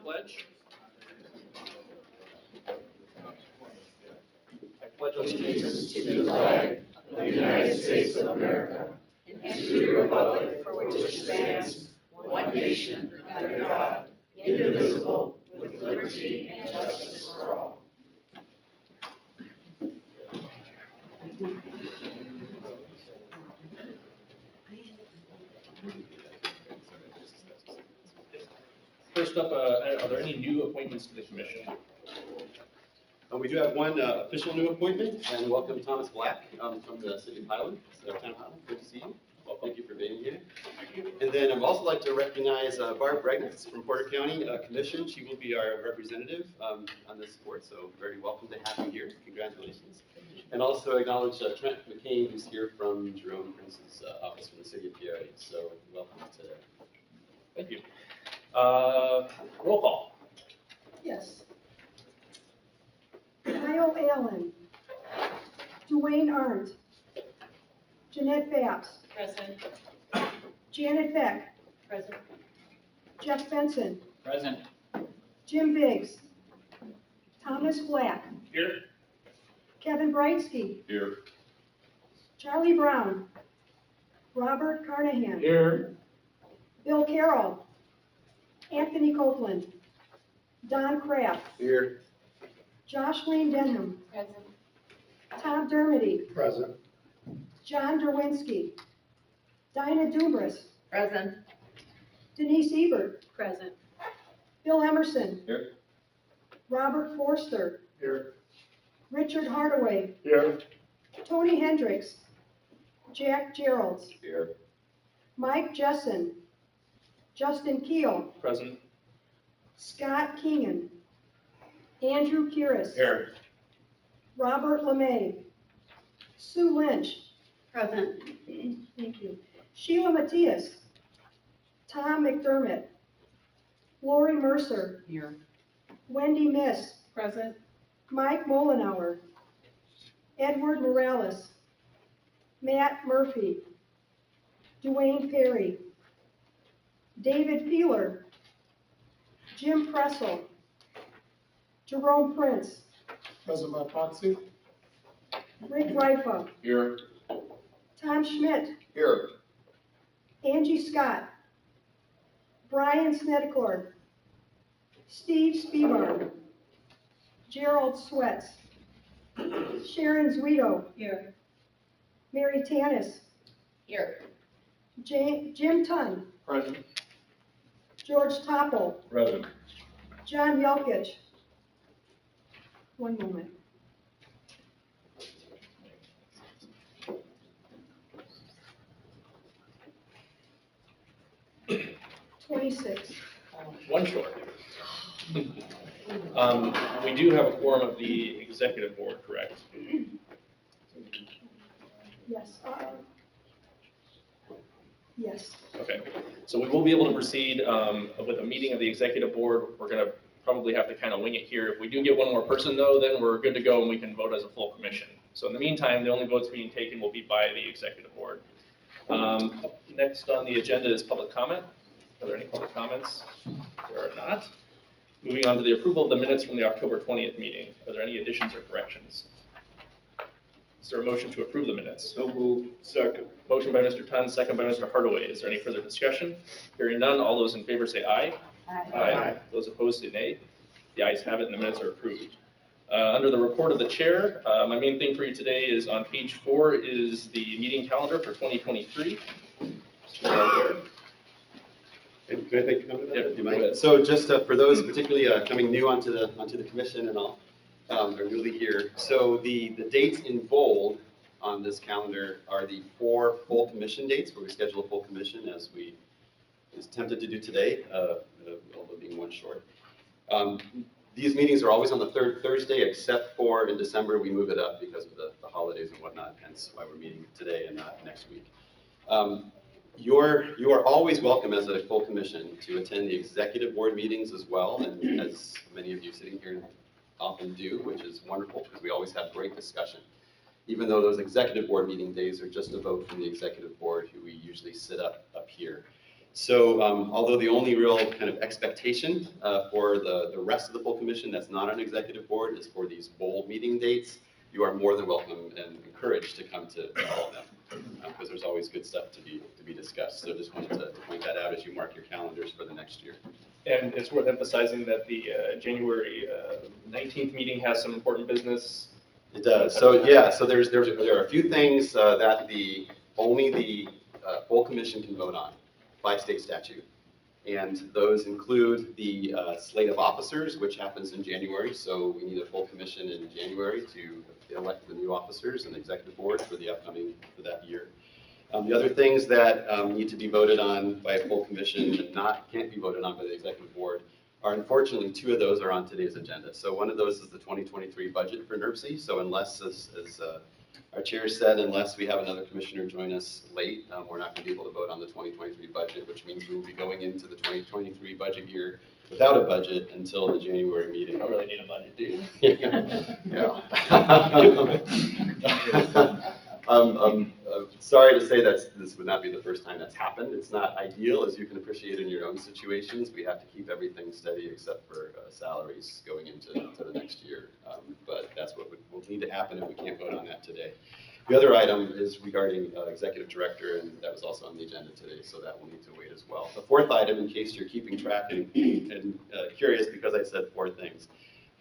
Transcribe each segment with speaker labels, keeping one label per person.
Speaker 1: pledge. I pledge allegiance to the flag of the United States of America and to the republic for which it stands, one nation, under God, indivisible, with liberty and justice for all. First up, are there any new appointments to the commission?
Speaker 2: We do have one official new appointment, and welcome Thomas Black from the City of Highland, Town Highland. Good to see you. Well, thank you for being here. And then I'd also like to recognize Barb Bregnitz from Porter County Commission. She will be our representative on this board, so very welcome to have you here. Congratulations. And also acknowledge Trent McCain, who's here from Jerome Prince's office from the City of PRA. So welcome today.
Speaker 1: Thank you. Roll call.
Speaker 3: Yes. Kyle Allen. Dwayne Arndt. Jeanette Baps.
Speaker 4: Present.
Speaker 3: Janet Beck.
Speaker 4: Present.
Speaker 3: Jeff Benson.
Speaker 1: Present.
Speaker 3: Jim Biggs. Thomas Black.
Speaker 1: Here.
Speaker 3: Kevin Brightsky.
Speaker 1: Here.
Speaker 3: Charlie Brown. Robert Carnahan.
Speaker 1: Here.
Speaker 3: Bill Carroll. Anthony Copeland. Don Kraft.
Speaker 2: Here.
Speaker 3: Josh Wayne Denham.
Speaker 4: Present.
Speaker 3: Tom Dermody.
Speaker 2: Present.
Speaker 3: John Derwinski. Dinah Dubras.
Speaker 4: Present.
Speaker 3: Denise Ebert.
Speaker 4: Present.
Speaker 3: Bill Emerson.
Speaker 1: Here.
Speaker 3: Robert Forster.
Speaker 1: Here.
Speaker 3: Richard Hardaway.
Speaker 1: Here.
Speaker 3: Tony Hendricks. Jack Geralds.
Speaker 2: Here.
Speaker 3: Mike Jessen. Justin Keel.
Speaker 1: Present.
Speaker 3: Scott Keenan. Andrew Curis.
Speaker 1: Here.
Speaker 3: Robert LeMay. Sue Lynch.
Speaker 4: Present.
Speaker 3: Thank you. Sheila Matias. Tom McDermott. Lori Mercer.
Speaker 4: Here.
Speaker 3: Wendy Miss.
Speaker 4: Present.
Speaker 3: Mike Molenauer. Edward Morales. Matt Murphy. Dwayne Perry. David Peeler. Jim Pressel. Jerome Prince.
Speaker 5: President Potsy.
Speaker 3: Rick Rifa.
Speaker 1: Here.
Speaker 3: Tom Schmidt.
Speaker 2: Here.
Speaker 3: Angie Scott. Brian Snedcord. Steve Spivak. Gerald Swets. Sharon Zuido.
Speaker 4: Here.
Speaker 3: Mary Tanis.
Speaker 4: Here.
Speaker 3: Jim Tunn.
Speaker 1: Present.
Speaker 3: George Topple.
Speaker 1: Present.
Speaker 3: John Yelkich. One moment. $26.
Speaker 1: One short. We do have a quorum of the executive board, correct?
Speaker 3: Yes. Yes.
Speaker 1: Okay, so we will be able to proceed with a meeting of the executive board. We're gonna probably have to kind of wing it here. If we do get one more person though, then we're good to go and we can vote as a full commission. So in the meantime, the only votes being taken will be by the executive board. Next on the agenda is public comment. Are there any public comments? There are not. Moving on to the approval of the minutes from the October 20th meeting. Are there any additions or corrections? Is there a motion to approve the minutes?
Speaker 2: So moved.
Speaker 1: Second. Motion by Mr. Tunn, second by Mr. Hardaway. Is there any further discussion? Hearing none, all those in favor say aye. Aye. Those opposed say nay. The ayes have it and the minutes are approved. Under the report of the chair, my main thing for you today is on page 4 is the meeting calendar for 2023.
Speaker 2: Can I take a comment?
Speaker 1: Yep,
Speaker 2: You
Speaker 1: go
Speaker 2: might.
Speaker 1: ahead.
Speaker 2: So just for those particularly coming new onto the commission and all, are newly here. So the dates in bold on this calendar are the 4 full commission dates where we schedule a full commission as we is attempted to do today, although being one short. These meetings are always on the 3rd Thursday, except for in December, we move it up because of the holidays and whatnot, hence why we're meeting today and not next week. You are always welcome as a full commission to attend the executive board meetings as well, and as many of you sitting here often do, which is wonderful because we always have great discussion. Even though those executive board meeting days are just a vote from the executive board, who we usually sit up here. So although the only real kind of expectation for the rest of the full commission that's not on executive board is for these bold meeting dates, you are more than welcome and encouraged to come to all of them, because there's always good stuff to be discussed. So just wanted to point that out as you mark your calendars for the next year.
Speaker 1: And it's worth emphasizing that the January 19th meeting has some important business.
Speaker 2: It does. So yeah, so there are a few things that only the full commission can vote on by state statute. And those include the slate of officers, which happens in January. So we need a full commission in January to elect the new officers and the executive board for for that year. The other things that need to be voted on by a full commission and can't be voted on by the executive board are, unfortunately, two of those are on today's agenda. So one of those is the 2023 budget for NERC. So unless, as our chair said, unless we have another commissioner join us late, we're not going to be able to vote on the 2023 budget, which means we will be going into the 2023 budget year without a budget until the January meeting.
Speaker 1: I don't really need a budget, do you?
Speaker 2: Yeah. I'm sorry to say that this would not be the first time that's happened. It's not ideal, as you can appreciate in your own situations. We have to keep everything steady except for salaries going into the next year. But that's what will need to happen if we can't vote on that today. The other item is regarding executive director, and that was also on the agenda today, so that will need to wait as well. The fourth item, in case you're keeping track and curious, because I said four things,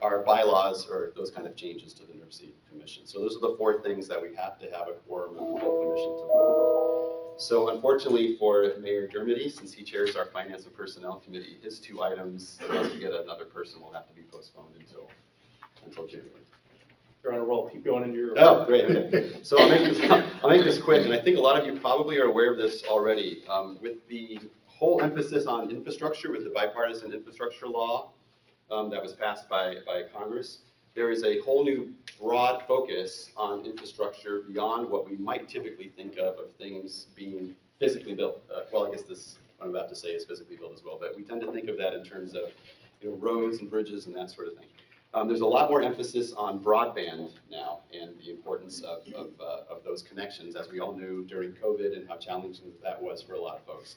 Speaker 2: are bylaws or those kind of changes to the NERC commission. So those are the four things that we have to have a quorum of the full commission to vote on. So unfortunately for Mayor Dermody, since he chairs our Finance and Personnel Committee, his two items, unless we get another person, will have to be postponed until January.
Speaker 1: You're on a roll. Keep going into your.
Speaker 2: Oh, great. Okay. So I'll make this quick, and I think a lot of you probably are aware of this already. With the whole emphasis on infrastructure, with the bipartisan infrastructure law that was passed by Congress, there is a whole new broad focus on infrastructure beyond what we might typically think of things being physically built. Well, I guess this what I'm about to say is physically built as well, but we tend to think of that in terms of roads and bridges and that sort of thing. There's a lot more emphasis on broadband now and the importance of those connections, as we all knew during COVID and how challenging that was for a lot of folks.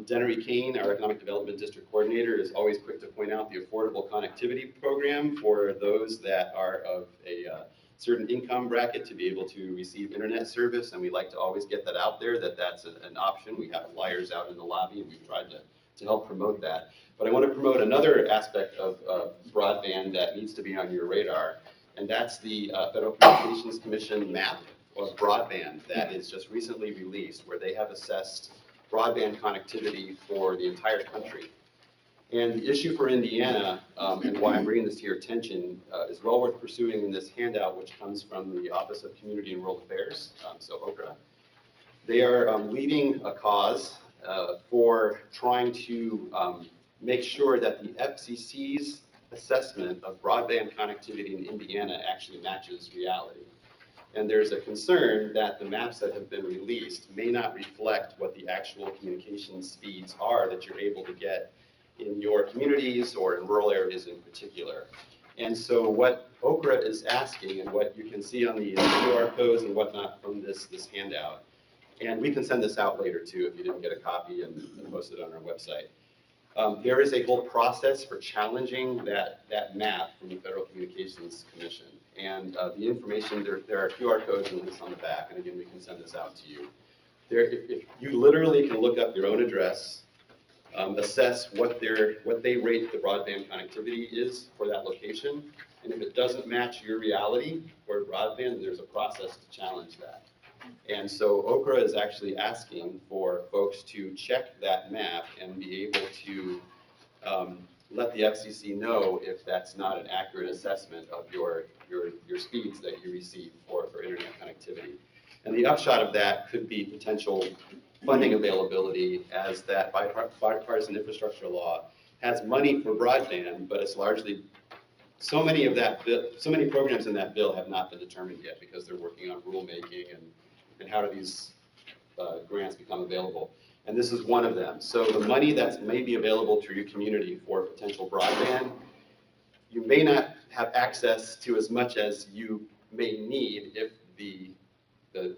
Speaker 2: Dennery Kane, our Economic Development District Coordinator, is always quick to point out the Affordable Connectivity Program for those that are of a certain income bracket to be able to receive internet service, and we like to always get that out there, that's an option. We have flyers out in the lobby, and we've tried to help promote that. But I want to promote another aspect of broadband that needs to be on your radar, and that's the Federal Communications Commission map of broadband that is just recently released, where they have assessed broadband connectivity for the entire country. And the issue for Indiana, and why I'm bringing this to your attention, is well worth pursuing in this handout, which comes from the Office of Community and Rural Affairs, so OCRA. They are leading a cause for trying to make sure that the FCC's assessment of broadband connectivity in Indiana actually matches reality. And there's a concern that the maps that have been released may not reflect what the actual communication speeds are that you're able to get in your communities or in rural areas in particular. And so what OCRA is asking, and what you can see on the QR codes and whatnot from this handout, and we can send this out later too if you didn't get a copy and post it on our website. There is a whole process for challenging that map from the Federal Communications Commission. And the information, there are QR codes and links on the back, and again, we can send this out to you. If you literally can look up your own address, assess what they rate the broadband connectivity is for that location, and if it doesn't match your reality for broadband, there's a process to challenge that. And so OCRA is actually asking for folks to check that map and be able to let the FCC know if that's not an accurate assessment of your speeds that you receive for internet connectivity. And the upshot of that could be potential funding availability, as that bipartisan infrastructure law has money for broadband, but it's largely, so many programs in that bill have not been determined yet because they're working on rulemaking and how do these grants become available. And this is one of them. So the money that's maybe available to your community for potential broadband, you may not have access to as much as you may need if the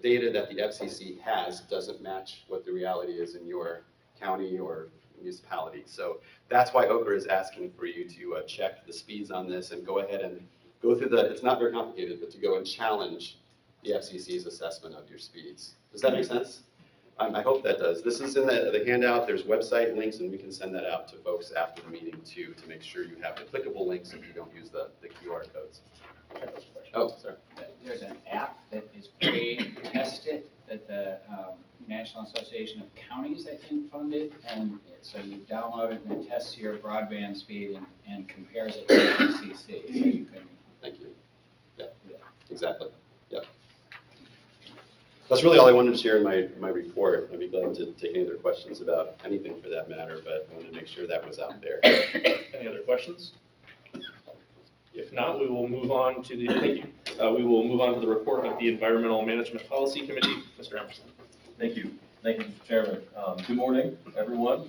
Speaker 2: data that the FCC has doesn't match what the reality is in your county or municipality. So that's why Oker is asking for you to check the speeds on this and go ahead and go through it's not very complicated, but to go and challenge the FCC's assessment of your speeds. Does that make sense? I hope that does. This is in the handout. There's website links, and we can send that out to folks after the meeting too, to make sure you have the clickable links if you don't use the QR codes. Oh, sorry.
Speaker 6: There's an app that is pre-tested that the National Association of Counties, I think, funded. And so you download it and it tests your broadband speed and compares it to the FCC. So you can.
Speaker 2: Thank you. Yeah, exactly. Yeah. That's really all I wanted to share in my report. I'd be glad to take any other questions about anything for that matter, but I wanted to make sure that was out there.
Speaker 1: Any other questions? If not, we will move on to the, thank you. We will move on to the report of the Environmental Management Policy Committee. Mr. Emerson.
Speaker 7: Thank you, Mr. Chairman. Good morning, everyone.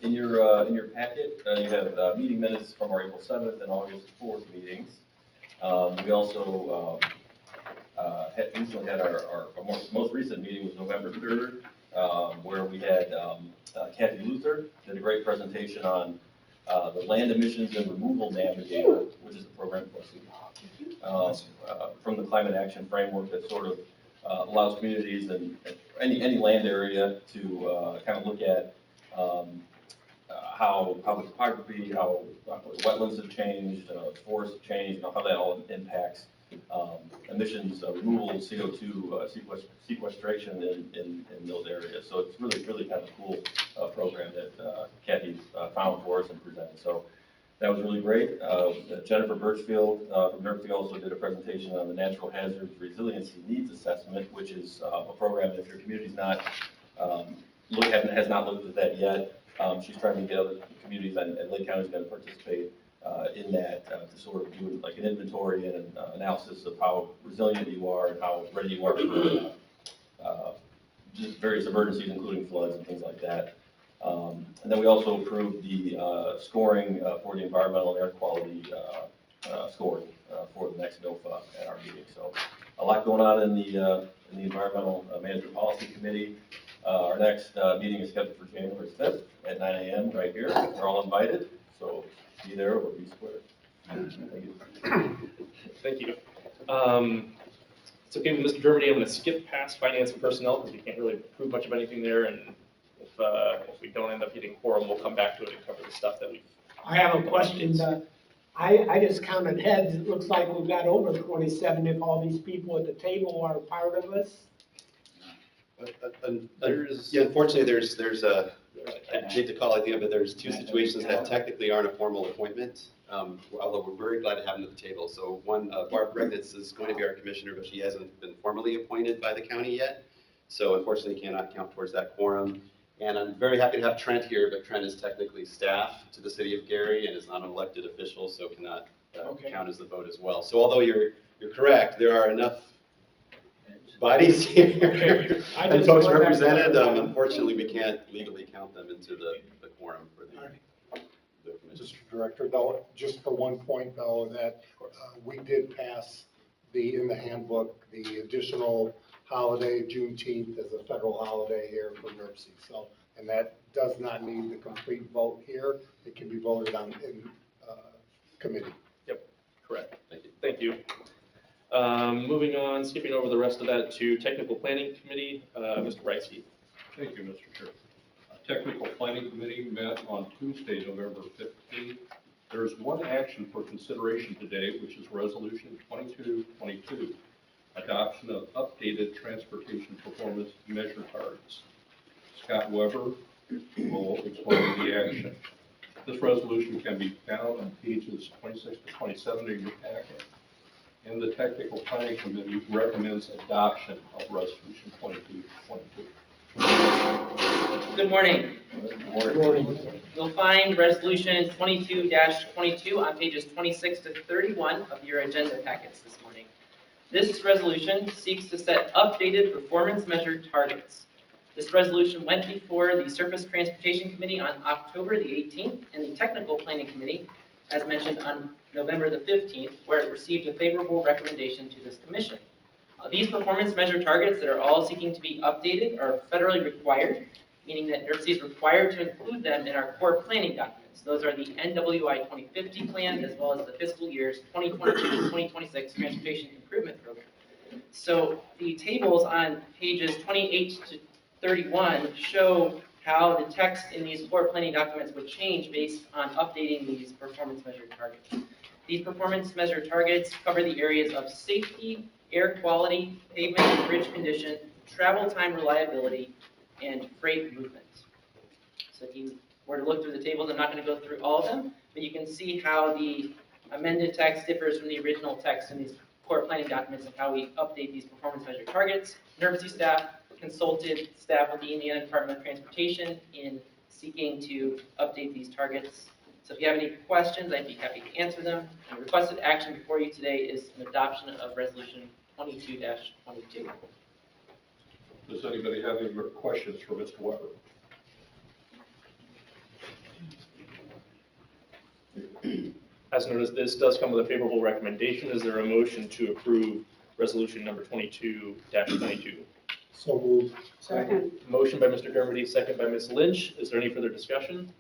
Speaker 7: In your packet, you have meeting minutes from our April 7th and August 4th meetings. We also recently had our most recent meeting was November 3rd, where we had Kathy Luther did a great presentation on the Land Emissions and Removal Navigator, which is a program from the Climate Action Framework that sort of allows communities and any land area to kind of look at how the topography, how wetlands have changed, forests have changed, how that all impacts emissions removal, CO2 sequestration in those areas. So it's really kind of a cool program that Kathy found for us and presented. So that was really great. Jennifer Birchfield from NERC also did a presentation on the Natural Hazards Resiliency Needs Assessment, which is a program that if your community's not has not looked at that yet, she's trying to get other communities, and Lake County is going to participate in that to sort of do like an inventory and an analysis of how resilient you are and how ready you are for just various emergencies, including floods and things like that. And then we also approved the scoring for the environmental and air quality scoring for the next NOFA at our meeting. So a lot going on in the Environmental Management Policy Committee. Our next meeting is scheduled for January 5th at 9 a.m. right here. We're all invited, so be there or be square. Thank you.
Speaker 1: Thank you. It's okay with Mr. Germany. I'm going to skip past finance and personnel because we can't really prove much of anything there. And if we don't end up getting quorum, we'll come back to it and cover the stuff that we.
Speaker 5: I have a question. I just counted heads. It looks like we've got over 27 if all these people at the table are part of us.
Speaker 2: Unfortunately, there's I hate to call it the end, but there's two situations that technically aren't a formal appointment, although we're very glad to have them at the table. So one, Barb Regnitz is going to be our commissioner, but she hasn't been formally appointed by the county yet. So unfortunately cannot count towards that quorum. And I'm very happy to have Trent here, but Trent is technically staff to the city of Gary and is not an elected official, so cannot count as the vote as well. So although you're correct, there are enough bodies here and folks represented. Unfortunately, we can't legally count them into the quorum for the commission.
Speaker 8: Mr. Director, though, just for one point though, that we did pass in the handbook, the additional holiday, Juneteenth, as a federal holiday here for NERC. So, and that does not need the complete vote here. It can be voted on in committee.
Speaker 1: Yep, correct. Thank you. Moving on, skipping over the rest of that to Technical Planning Committee, Mr. Reitsky.
Speaker 9: Thank you, Mr. Chair. Technical Planning Committee met on Tuesday, November 15th. There is one action for consideration today, which is Resolution 2222, adoption of updated transportation performance measure targets. Scott Weber will explain the action. This resolution can be found on pages 26 to 27 of your packet. And the Technical Planning Committee recommends adoption of Resolution 2222.
Speaker 10: Good morning.
Speaker 1: Good morning.
Speaker 10: You'll find Resolution 22-22 on pages 26 to 31 of your agenda packets this morning. This resolution seeks to set updated performance measure targets. This resolution went before the Surface Transportation Committee on October the 18th and the Technical Planning Committee, as mentioned, on November the 15th, where it received a favorable recommendation to this commission. These performance measure targets that are all seeking to be updated are federally required. meaning that NERC is required to include them in our core planning documents. Those are the NWI 2050 plan, as well as the fiscal years 2022-2026 Transportation Improvement Program. So the tables on pages 28 to 31 show how the text in these core planning documents would change based on updating these performance measure targets. These performance measure targets cover the areas of safety, air quality, pavement and bridge condition, travel time reliability, and freight movement. So if you were to look through the tables, I'm not going to go through all of them, but you can see how the amended text differs from the original text in these core planning documents and how we update these performance measure targets. NERC staff consulted staff with the Indiana Department of Transportation in seeking to update these targets. So if you have any questions, I'd be happy to answer them. And the requested action before you today is an adoption of Resolution 22-22.
Speaker 9: Does anybody have any more questions for Mr. Weber?
Speaker 1: As noticed, this does come with a favorable recommendation. Is there a motion to approve resolution number 22-22?
Speaker 8: So moved.
Speaker 4: Second.
Speaker 1: Motion by Mr. Dermody, second by Ms. Lynch. Is there any further discussion?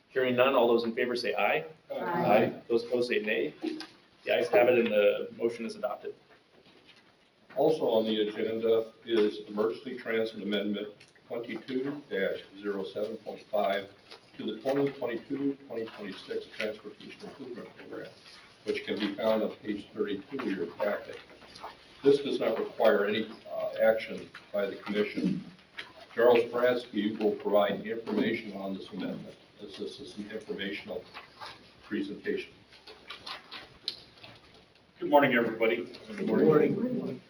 Speaker 1: Hearing none, all those in favor say aye.
Speaker 4: Aye.
Speaker 1: Those opposed say nay. The ayes have it and the motion is adopted.
Speaker 9: Also on the agenda is Emergency Transit Amendment 22-07.5 to the 2022-2026 Transportation Improvement Program, which can be found on page 32 of your packet. This does not require any action by the commission. Charles Bransky will provide information on this amendment, as this is an informational presentation.
Speaker 11: Good morning, everybody.
Speaker 1: Good morning.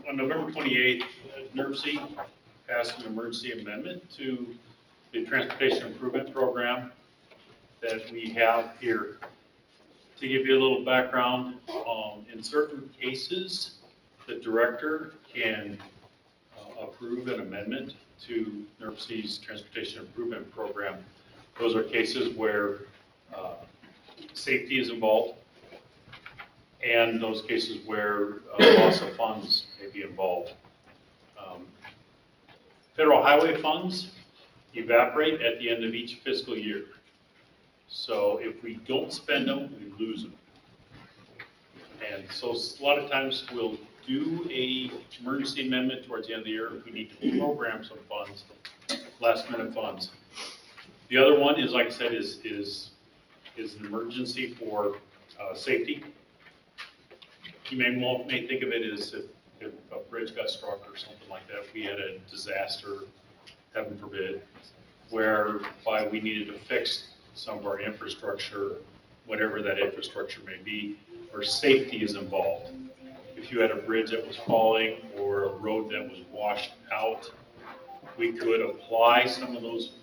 Speaker 11: On November 28th, NERC passed an emergency amendment to the Transportation Improvement Program that we have here. To give you a little background, in certain cases, the director can approve an amendment to NERC's Transportation Improvement Program. Those are cases where safety is involved, and those cases where loss of funds may be involved. Federal highway funds evaporate at the end of each fiscal year. So if we don't spend them, we lose them. And so a lot of times we'll do a emergency amendment towards the end of the year if we need to program some funds, last minute funds. The other one is, like I said, is an emergency for safety. You may think of it as if a bridge got struck or something like that. We had a disaster, heaven forbid, whereby we needed to fix some of our infrastructure, whatever that infrastructure may be, where safety is involved. If you had a bridge that was falling or a road that was washed out, we could apply some of those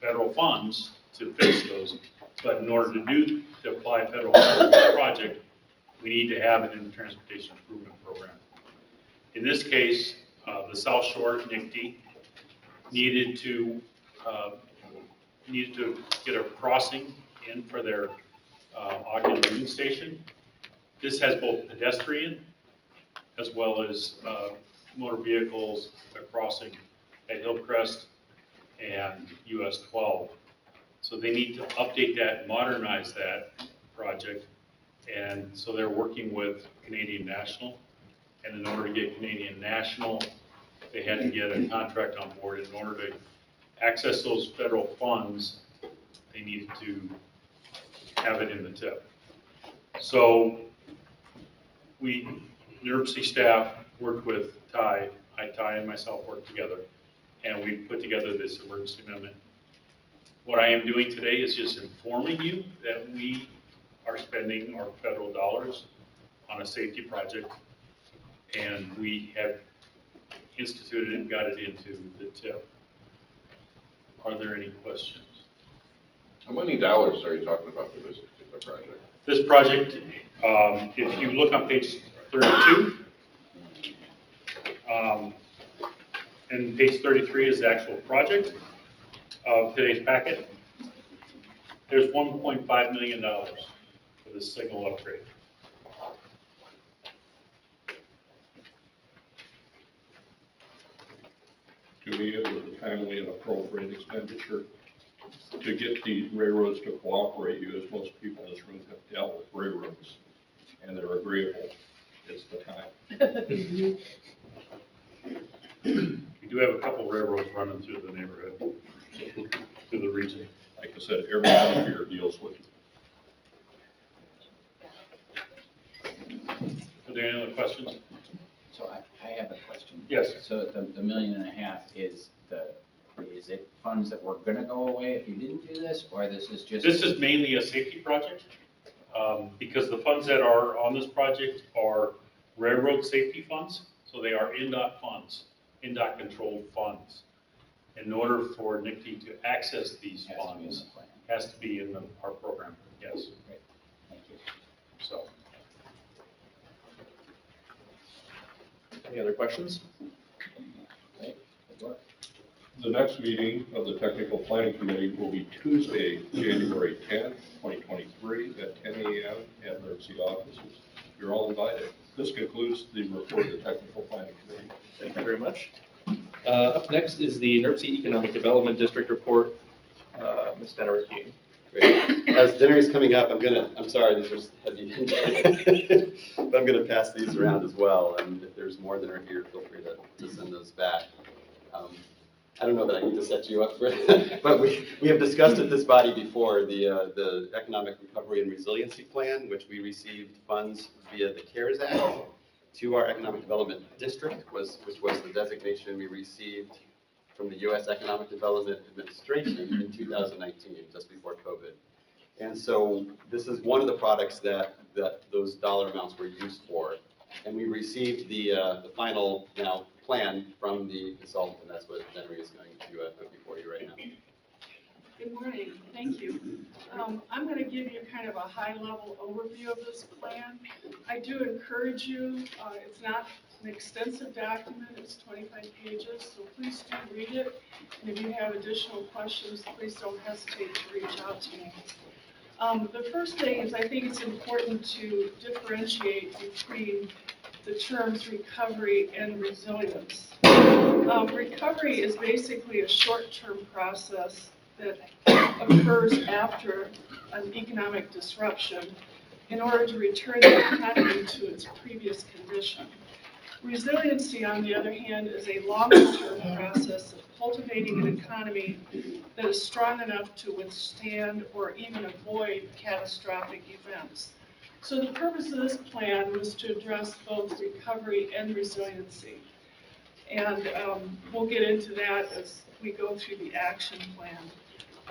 Speaker 11: federal funds to fix those. But in order to apply federal funds to the project, we need to have it in the Transportation Improvement Program. In this case, the South Shore NICD needed to get a crossing in for their Ogden Union Station. This has both pedestrian as well as motor vehicles crossing at Hillcrest and US 12. So they need to update that, modernize that project. And so they're working with Canadian National. And in order to get Canadian National, they had to get a contract on board. In order to access those federal funds, they needed to have it in the tip. So NERC staff worked with Ty and myself worked together, and we put together this emergency amendment. What I am doing today is just informing you that we are spending our federal dollars on a safety project, and we have instituted and got it into the tip. Are there any questions?
Speaker 12: How many dollars are you talking about for this particular project?
Speaker 11: This project, if you look on page 32, and page 33 is the actual project of today's packet. There's $1.5 million for this signal upgrade.
Speaker 9: to me, it was a timely and appropriate expenditure to get the railroads to cooperate. You, as most people in this room, have dealt with railroads, and they're agreeable. It's the time.
Speaker 11: We do have a couple railroads running through the neighborhood, through the region.
Speaker 9: Like I said, everyone here deals with it.
Speaker 11: Are there any other questions?
Speaker 6: So I have a question.
Speaker 11: Yes.
Speaker 6: So the $1.5 million is it funds that were gonna go away if you didn't do this, or this is just?
Speaker 11: This is mainly a safety project, because the funds that are on this project are railroad safety funds, so they are NDOT funds, NDOT controlled funds. In order for NICTE to access these
Speaker 6: Has to be in
Speaker 11: funds,
Speaker 6: the plan.
Speaker 11: has to be in our program, yes,
Speaker 6: Great. Thank you.
Speaker 11: so.
Speaker 1: Any other questions?
Speaker 6: Okay, good work.
Speaker 9: The next meeting of the Technical Planning Committee will be Tuesday, January 10th, 2023, at 10 a.m. at NERC offices. You're all invited. This concludes the report of the Technical Planning Committee.
Speaker 1: Thank you very much. Up next is the NERC Economic Development District report. Ms. Dennery.
Speaker 2: Great. As dinner is coming up, I'm sorry, these are heavy. But I'm gonna pass these around as well, and if there's more that are here, feel free to send those back. I don't know that I need to set you up for it, but we have discussed at this body before the Economic Recovery and Resiliency Plan, which we received funds via the CARES Act to our Economic Development District, which was the designation we received from the U.S. Economic Development Administration in 2019, just before COVID. And so this is one of the products that those dollar amounts were used for. And we received the final now plan from the consultant, and that's what Henry is going to put before you right now.
Speaker 13: Good morning, thank you. I'm going to give you kind of a high-level overview of this plan. I do encourage you, it's not an extensive document, it's 25 pages, so please do read it. And if you have additional questions, please don't hesitate to reach out to me. The first thing is I think it's important to differentiate between the terms recovery and resilience. Recovery is basically a short-term process that occurs after an economic disruption in order to return the economy to its previous condition. Resiliency, on the other hand, is a longer-term process of cultivating an economy that is strong enough to withstand or even avoid catastrophic events. So the purpose of this plan was to address both recovery and resiliency. And we'll get into that as we go through the action plan.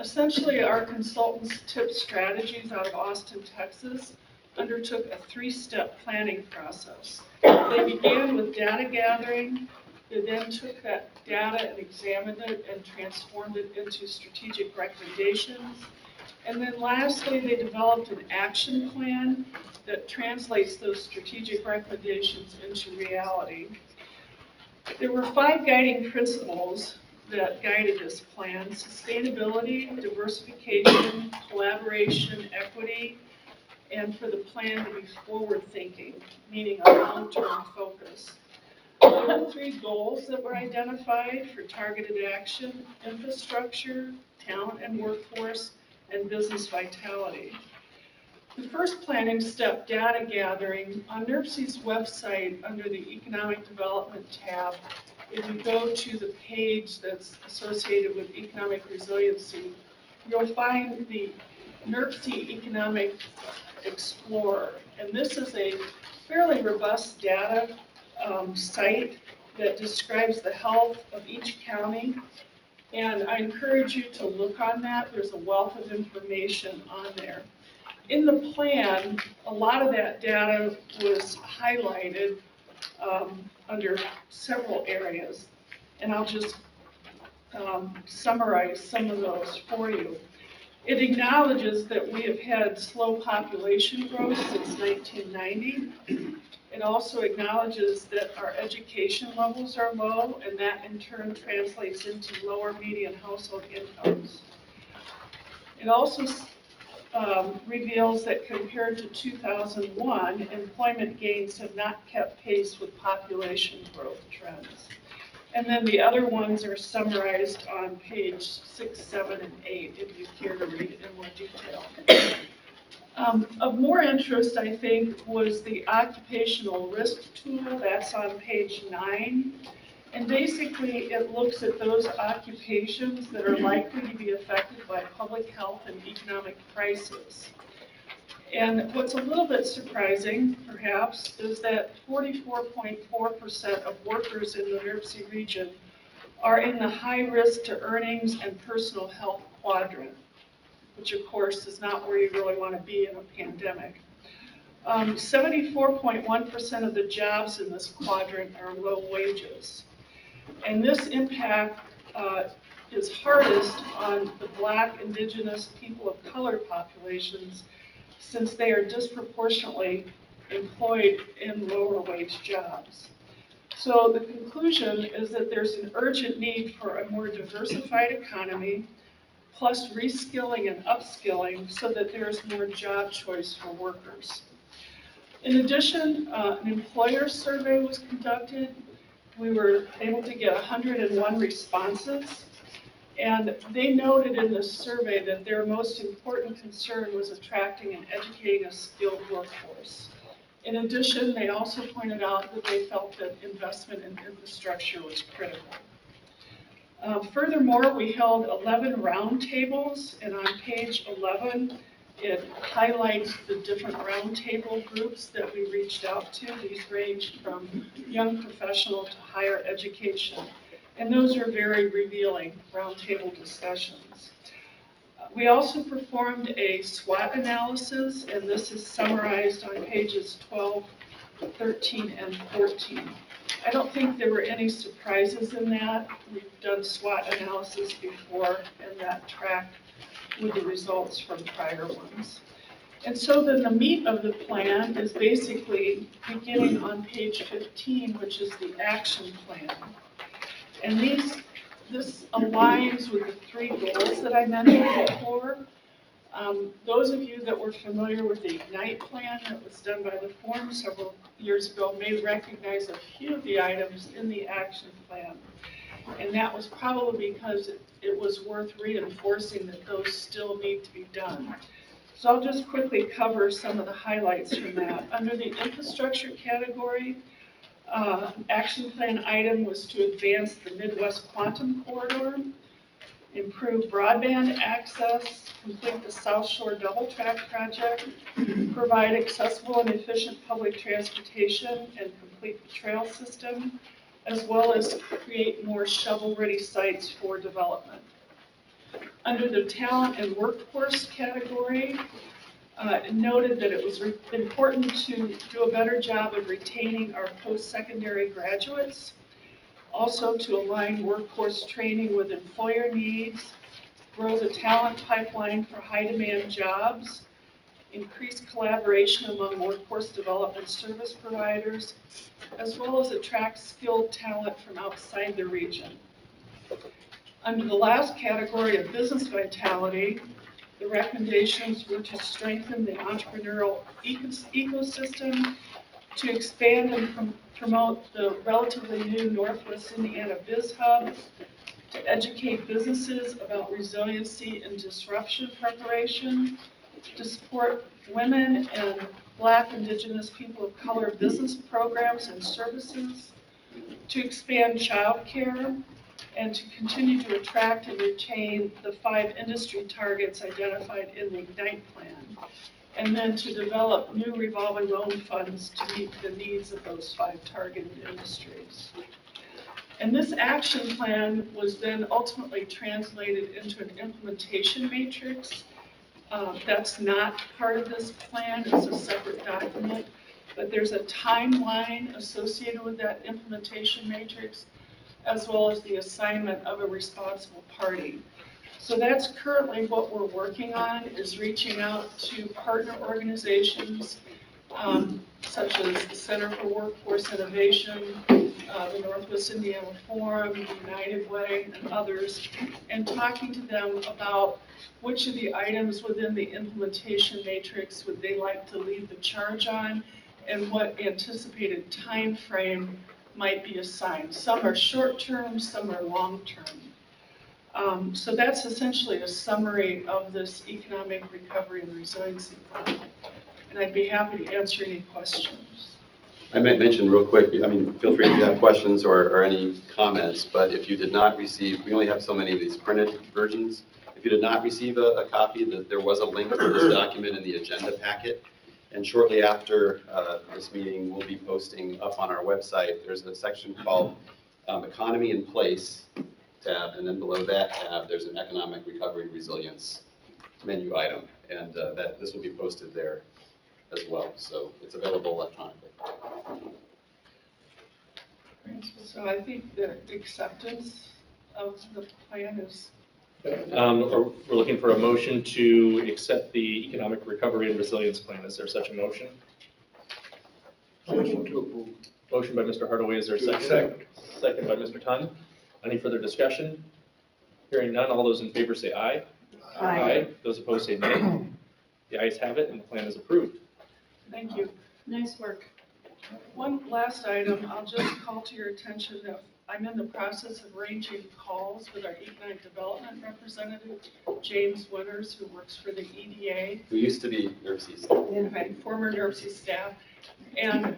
Speaker 13: Essentially, our consultants, TIP Strategies out of Austin, Texas, undertook a three-step planning process. They began with data gathering. They then took that data and examined it and transformed it into strategic recommendations. And then lastly, they developed an action plan that translates those strategic recommendations into reality. There were 5 guiding principles that guided this plan: sustainability, diversification, collaboration, equity, and for the plan to be forward-thinking, meaning a long-term focus. There were 3 goals that were identified for targeted action: infrastructure, talent and workforce, and business vitality. The first planning step, data gathering, on NERC's website under the Economic Development tab, if you go to the page that's associated with economic resiliency, you'll find the NERC Economic Explorer. And this is a fairly robust data site that describes the health of each county. And I encourage you to look on that. There's a wealth of information on there. In the plan, a lot of that data was highlighted under several areas. And I'll just summarize some of those for you. It acknowledges that we have had slow population growth since 1990. It also acknowledges that our education levels are low, and that in turn translates into lower median household incomes. It also reveals that compared to 2001, employment gains have not kept pace with population growth trends. And then the other ones are summarized on page 6, 7, and 8, if you care to read it in more detail. Of more interest, I think, was the occupational risk tool. That's on page 9. And basically, it looks at those occupations that are likely to be affected by public health and economic crisis. And what's a little bit surprising, perhaps, is that 44.4% of workers in the NERC region are in the high risk to earnings and personal health quadrant, which of course is not where you really want to be in a pandemic. 74.1% of the jobs in this quadrant are low wages. And this impact is hardest on the Black, Indigenous, people of color populations, since they are disproportionately employed in lower wage jobs. So the conclusion is that there's an urgent need for a more diversified economy, plus reskilling and upskilling so that there's more job choice for workers. In addition, an employer survey was conducted. We were able to get 101 responses. And they noted in this survey that their most important concern was attracting and educating a skilled workforce. In addition, they also pointed out that they felt that investment in infrastructure was critical. Furthermore, we held 11 roundtables, and on page 11, it highlights the different roundtable groups that we reached out to. These ranged from young professional to higher education. And those are very revealing roundtable discussions. We also performed a SWOT analysis, and this is summarized on pages 12, 13, and 14. I don't think there were any surprises in that. We've done SWOT analysis before, and that tracked with the results from prior ones. And so then the meat of the plan is basically beginning on page 15, which is the action plan. And this aligns with the 3 goals that I mentioned before. Those of you that were familiar with the IGNITE plan that was done by the Forum several years ago may recognize a few of the items in the action plan. And that was probably because it was worth reinforcing that those still need to be done. So I'll just quickly cover some of the highlights from that. Under the infrastructure category, action plan item was to advance the Midwest Quantum Corridor, improve broadband access, complete the South Shore Double Track project, provide accessible and efficient public transportation, and complete the trail system, as well as create more shovel-ready sites for development. Under the talent and workforce category, it noted that it was important to do a better job of retaining our post-secondary graduates, also to align workforce training with employer needs, grow the talent pipeline for high-demand jobs, increase collaboration among workforce development service providers, as well as attract skilled talent from outside the region. Under the last category of business vitality, the recommendations were to strengthen the entrepreneurial ecosystem, to expand and promote the relatively new Northwest Indiana Biz Hub, to educate businesses about resiliency and disruption preparation, to support women and Black, Indigenous, people of color business programs and services, to expand childcare, and to continue to attract and retain the 5 industry targets identified in the IGNITE plan, and then to develop new revolving loan funds to meet the needs of those 5 targeted industries. And this action plan was then ultimately translated into an implementation matrix. That's not part of this plan, it's a separate document, but there's a timeline associated with that implementation matrix, as well as the assignment of a responsible party. So that's currently what we're working on, is reaching out to partner organizations such as the Center for Workforce Innovation, the Northwest Indiana Forum, United Way, and others, and talking to them about which of the items within the implementation matrix would they like to lead the charge on, and what anticipated time frame might be assigned. Some are short-term, some are long-term. So that's essentially a summary of this Economic Recovery and Resiliency Fund. And I'd be happy to answer any questions.
Speaker 2: I might mention real quick, I mean, feel free if you have questions or any comments, but if you did not receive, we only have so many of these printed versions. If you did not receive a copy, there was a link to this document in the agenda packet. And shortly after this meeting, we'll be posting up on our website, there's a section called Economy in Place tab, and then below that tab, there's an Economic Recovery Resilience menu item, and this will be posted there as well, so it's available electronically.
Speaker 13: So I think the acceptance of the plan is,
Speaker 1: We're looking for a motion to accept the Economic Recovery and Resilience Plan. Is there such a motion?
Speaker 8: Motion to approve.
Speaker 1: Motion by Mr. Hardaway, is there a second?
Speaker 8: Second.
Speaker 1: Second by Mr. Tun. Any further discussion? Hearing none, all those in favor say aye.
Speaker 3: Aye.
Speaker 1: Those opposed say nay. The ayes have it, and the plan is approved.
Speaker 13: thank you.
Speaker 4: Nice work.
Speaker 13: One last item, I'll just call to your attention that I'm in the process of arranging calls with our economic development representative, James Winters, who works for the EDA,
Speaker 2: Who used to be NERC's.
Speaker 13: my former NERC staff. And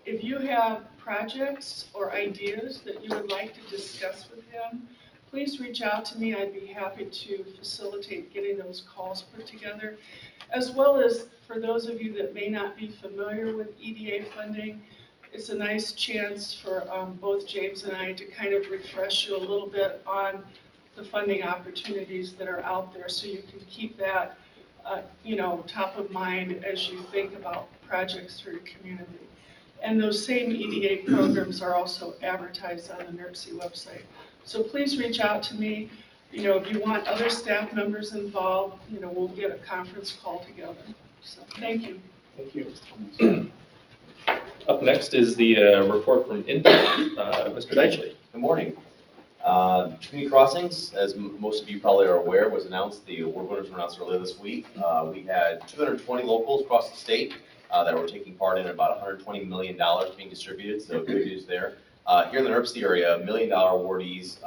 Speaker 13: if you have projects or ideas that you would like to discuss with him, please reach out to me. I'd be happy to facilitate getting those calls put together. As well as for those of you that may not be familiar with EDA funding, it's a nice chance for both James and I to kind of refresh you a little bit on the funding opportunities that are out there, so you can keep that, top of mind as you think about projects for your community. And those same EDA programs are also advertised on the NERC website. So please reach out to me. If you want other staff members involved, we'll get a conference call together. So thank you.
Speaker 1: Thank you. Up next is the report from INPACT. Mr. Deitchley.
Speaker 14: Good morning. Community Crossings, as most of you probably are aware, was announced, the award winners were announced earlier this week. We had 220 locals across the state that were taking part in about $120 million being distributed, so good news there. Here in the NERC area, $1 million awardees,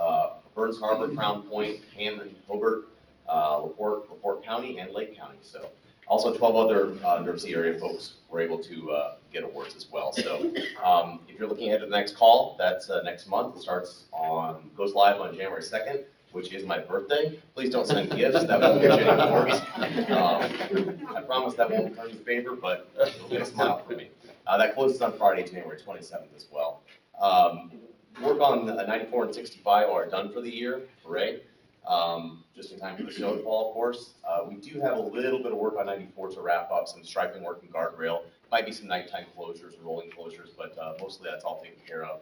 Speaker 14: Burns Harbor, Crown Point, Hammond, Hobart, LaPorte County, and Lake County. So also 12 other NERC area folks were able to get awards as well. So if you're looking ahead to the next call, that's next month. It goes live on January 2nd, which is my birthday. Please don't send gifts, that won't get you any awards. I promise that won't turn in favor, but it'll get a smile for me. That closes on Friday, January 27th as well. Work on 94 and 65 are done for the year, hooray. Just in time for the snow to fall, of course. We do have a little bit of work on 94 to wrap up, some striping work and guardrail. Might be some nighttime closures and rolling closures, but mostly that's all taken care of.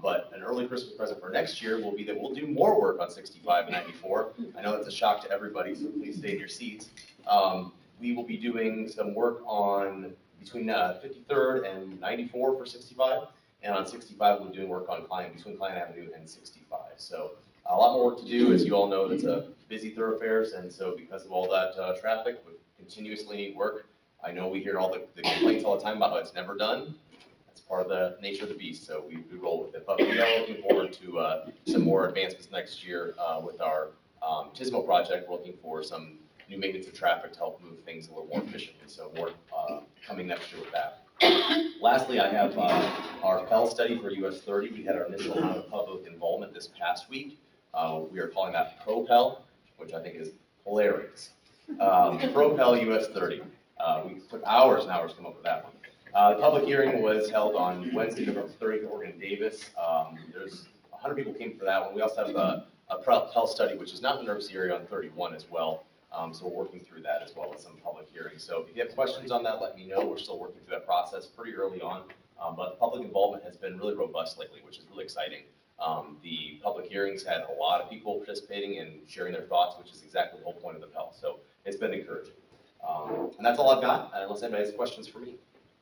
Speaker 14: But an early Christmas present for next year will be that we'll do more work on 65 and 94. I know that's a shock to everybody, so please stay in your seats. We will be doing some work on between 53rd and 94 for 65. And on 65, we'll be doing work on between Klein Avenue and 65. So a lot more work to do. As you all know, it's a busy thoroughfares, and so because of all that traffic, we continuously need work. I know we hear all the complaints all the time about how it's never done. That's part of the nature of the beast, so we roll with it. But we are looking forward to some more advancements next year with our TISMO project. We're looking for some new maintenance of traffic to help move things a little more efficiently. So more coming next year with that. Lastly, I have our Pell study for US 30. We had our initial round of public involvement this past week. We are calling that ProPel, which I think is hilarious. ProPel US 30. We took hours and hours to come up with that one. The public hearing was held on Wednesday, November 30th in Oregon Davis. There's 100 people came for that one. We also have a Pell study, which is not in the NERC area on 31 as well. So we're working through that as well as some public hearings. So if you have questions on that, let me know. We're still working through that process pretty early on. But the public involvement has been really robust lately, which is really exciting. The public hearings had a lot of people participating and sharing their thoughts, which is exactly the whole point of the Pell. So it's been encouraging. And that's all I've got, unless anybody has questions for me.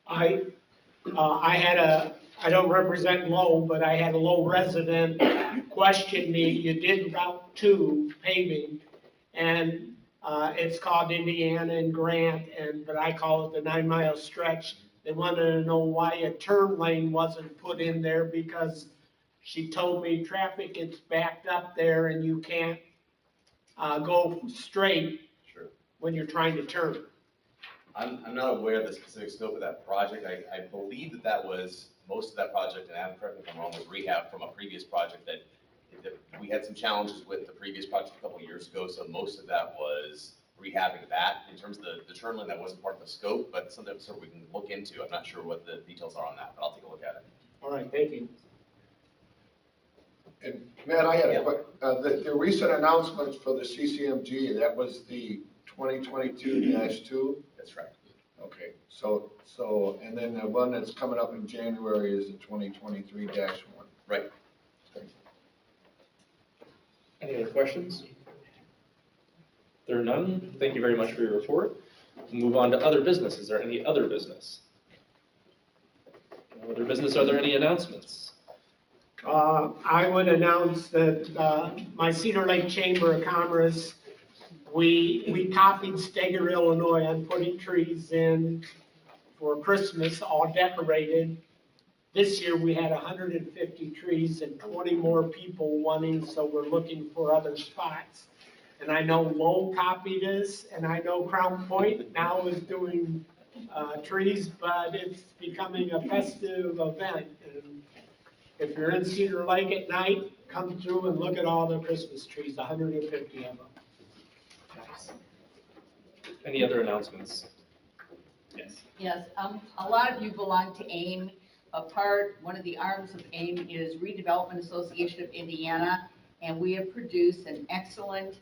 Speaker 5: I don't represent Low, but I had a Low resident question me. You did Route 2 paving, and it's called Indiana and Grant, but I call it the 9-mile stretch They wanted to know why a turn lane wasn't put in there because she told me traffic gets backed up there and you can't go straight
Speaker 14: Sure.
Speaker 5: when you're trying to turn.
Speaker 14: I'm not aware of the specific scope of that project. I believe that was, most of that project, and Adam, correct me if I'm wrong, was rehab from a previous project that we had some challenges with the previous project a couple of years ago, so most of that was rehabbing that. In terms of the turn lane, that wasn't part of the scope, but something sort of we can look into. I'm not sure what the details are on that, but I'll take a look at it.
Speaker 5: All right, thank you.
Speaker 15: And Matt, I had the recent announcements for the CCMG, that was the 2022-2?
Speaker 14: That's right.
Speaker 15: Okay, so, and then the one that's coming up in January is the 2023-1.
Speaker 14: Right.
Speaker 1: Any other questions? There are none. Thank you very much for your report. We'll move on to other business. Is there any other business? No other business, are there any announcements?
Speaker 5: I would announce that my Cedar Lake Chamber of Commerce, we copied Steger, Illinois on putting trees in for Christmas, all decorated. This year we had 150 trees and 20 more people wanting, so we're looking for other spots. And I know Lowell copied us, and I know Crown Point now is doing trees, but it's becoming a festive event. And if you're in Cedar Lake at night, come through and look at all the Christmas trees, 150 of them.
Speaker 1: Nice. Any other announcements? Yes.
Speaker 4: Yes, a lot of you belong to AIM. One of the arms of AIM is Redevelopment Association of Indiana, and we have produced an excellent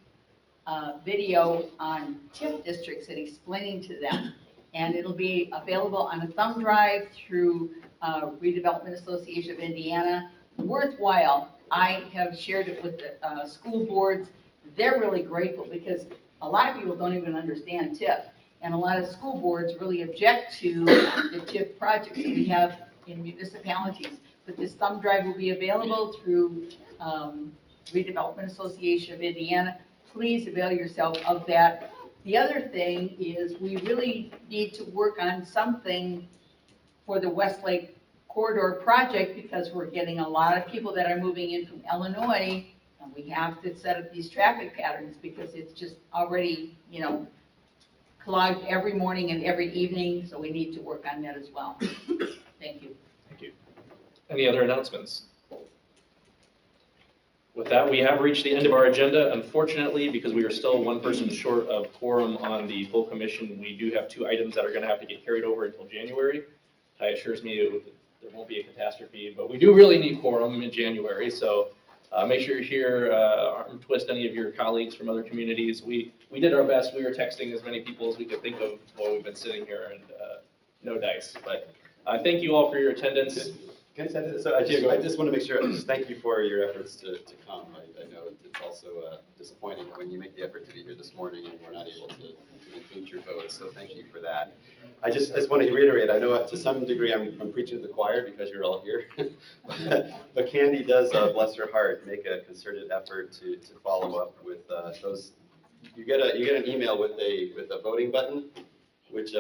Speaker 4: video on TIF districts and explaining to them. And it'll be available on a thumb drive through Redevelopment Association of Indiana. Worthwhile. I have shared it with the school boards. They're really grateful because a lot of people don't even understand TIF. And a lot of school boards really object to the TIF projects that we have in municipalities. But this thumb drive will be available through Redevelopment Association of Indiana. Please avail yourself of that. The other thing is we really need to work on something for the Westlake Corridor project because we're getting a lot of people that are moving in from Illinois, and we have to set up these traffic patterns because it's just already, clogged every morning and every evening, so we need to work on that as well. Thank you.
Speaker 1: Thank you. Any other announcements? With that, we have reached the end of our agenda. Unfortunately, because we are still one person short of quorum on the full commission, we do have 2 items that are going to have to get carried over until January. Ty assures me there won't be a catastrophe, but we do really need quorum in January, so make sure you're here, arm twist any of your colleagues from other communities. We did our best. We were texting as many people as we could think of while we've been sitting here, and no dice. But thank you all for your attendance.
Speaker 2: Can I say this? So I just want to make sure, just thank you for your efforts to come. I know it's also disappointing when you make the effort to be here this morning and we're not able to include your votes, so thank you for that. I just want to reiterate, I know to some degree I'm preaching to the choir because you're all here, but Candy does, bless her heart, make a concerted effort to follow up with those. You get an email with a voting button, which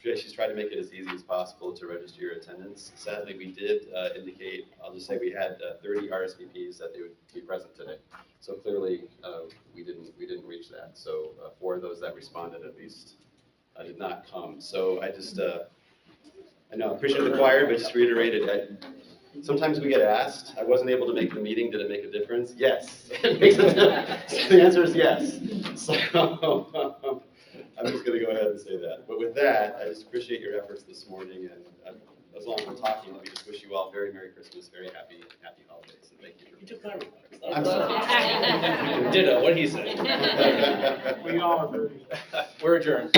Speaker 2: she's tried to make it as easy as possible to register your attendance. Sadly, we did indicate, I'll just say we had 30 RSVPs that they would be present today. So clearly, we didn't reach that. So 4 of those that responded at least did not come. So I just, I know, I appreciate the choir, but just reiterated, sometimes we get asked, I wasn't able to make the meeting, did it make a difference? Yes, it makes a difference. So the answer is yes. So I'm just going to go ahead and say that. But with that, I just appreciate your efforts this morning, and as long as we're talking, let me just wish you all very Merry Christmas, very happy holidays, and thank you.
Speaker 1: You took my remarks.
Speaker 2: I'm sorry.
Speaker 1: Ditto, what'd he say?
Speaker 5: We all agree.
Speaker 1: We're adjourned.